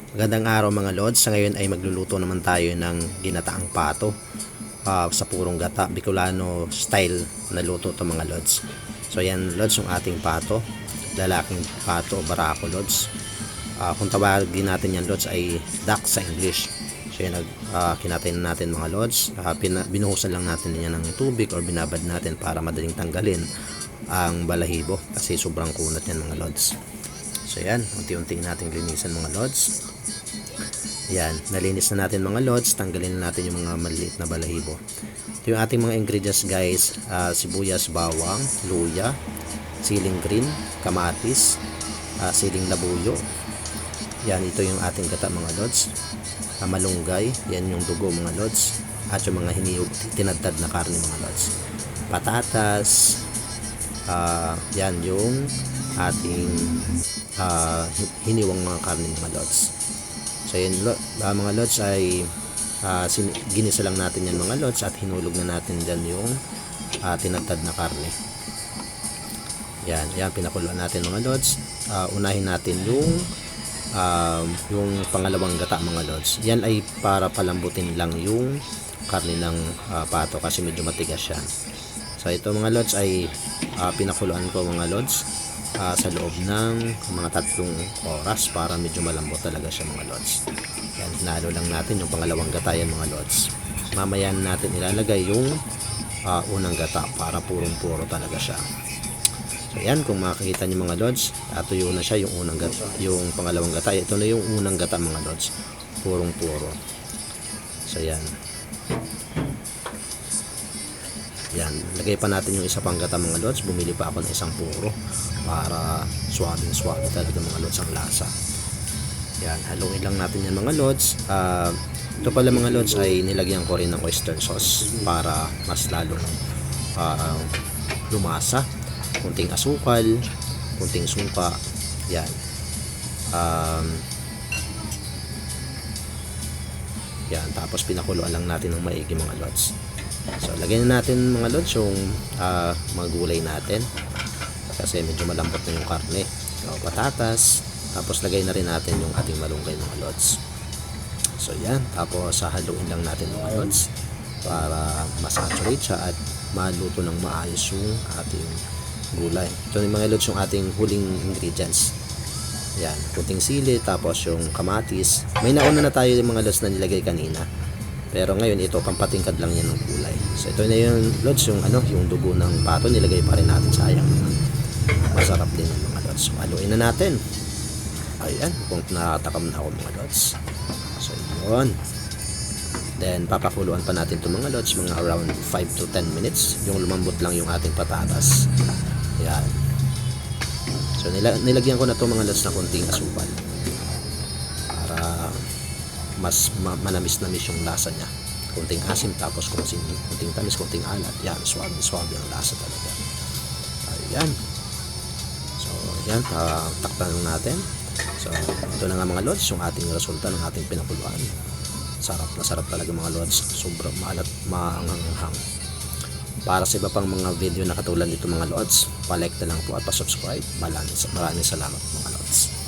Magandang araw mga lods. Sa ngayon ay magluluto naman tayo ng ginataang pato sa purong gata, Bicolano style na luto to mga lods. So yan lods, yung ating pato, lalaking pato, barako lods. Kung tawagin natin yan lods ay duck sa English. So yan, kinatay na natin mga lods. Binuhusan lang natin yan ng tubig or binabad natin para madaling tanggalin ang balahibo kasi sobrang kunat yan mga lods. So yan, unti-unti natin linisan mga lods. Yan, nalinis na natin mga lods. Tanggalin na natin yung mga maliit na balahibo. Ito yung ating mga ingredients guys. Sibuyas, bawang, luya, siling green, kamatis, siling labuyo. Yan, ito yung ating gata mga lods. Malunggay, yan yung dugo mga lods. At yung mga tinadtad na karne mga lods. Patatas, yan yung ating hiniwang mga karne mga lods. So yun mga lods ay ginisa lang natin yan mga lods at hinulog na natin dyan yung tinadtad na karne. Yan pinakuluan natin mga lods. Unahin natin yung pangalawang gata mga lods. Yan ay para palambutin lang yung karne ng pato kasi medyo matigas yan. So ito mga lods ay pinakuluan ko mga lods sa loob ng mga 3 oras para medyo malambot talaga siya mga lods. Yan, hinalo lang natin yung pangalawang gata yan mga lods. Mamaya natin ilalagay yung unang gata para purong-puro talaga siya. So yan, kung makikita niyo mga lods, tuyo na siya yung unang gata, yung pangalawang gata. Ito na yung unang gata mga lods, purong-puro. So yan. Yan, lagay pa natin yung isa pang gata mga lods. Bumili pa ako ng isang puro para swabe talaga mga lods ang lasa. Yan, haluin lang natin yan mga lods. Ito pala mga lods ay nilagyan ko rin ng oyster sauce para mas lalong lumasa. Kunting asukal, kunting suka. Yan. Yan, tapos pinakuluan lang natin ng maigi mga lods. So lagyan na natin mga lods yung mga gulay natin kasi medyo malambot na yung karne. So patatas, tapos lagay na rin natin yung ating malunggay mga lods. So yan, tapos haluin lang natin mga lods para masaturate siya at maluto ng maayos yung ating gulay. Ito yung mga lods yung ating huling ingredients. Yan, puting sili, tapos yung kamatis. May nauna na tayo yung mga lods na nilagay kanina. Pero ngayon ito pampatingkad lang yan ng gulay. So ito na yung lods, yung yung dugo ng pato nilagay pa rin natin, sayang. Masarap din yung mga lods. So haluin na natin. Ayan, kung nakatakam na ako mga lods. So yun. Then papakuluan pa natin itong mga lods, mga around 5 to 10 minutes. Yung lumambot lang yung ating patatas. Ayan. So nilagyan ko na itong mga lods na konting asukal para mas manamis-namis yung lasa niya. Kunting asim, tapos kunting tamis, kunting alat. Yan, swabe ang lasa talaga. Ayan. So, yan, takpan lang natin. So, ito na nga mga lods, yung ating resulta ng ating pinakuluan. Sarap na sarap talaga mga lods. Sobrang maalat, maanghang. Para sa iba pang mga video na katulad nito mga lods, pa-like na lang po at pa-subscribe. Maraming salamat mga lods.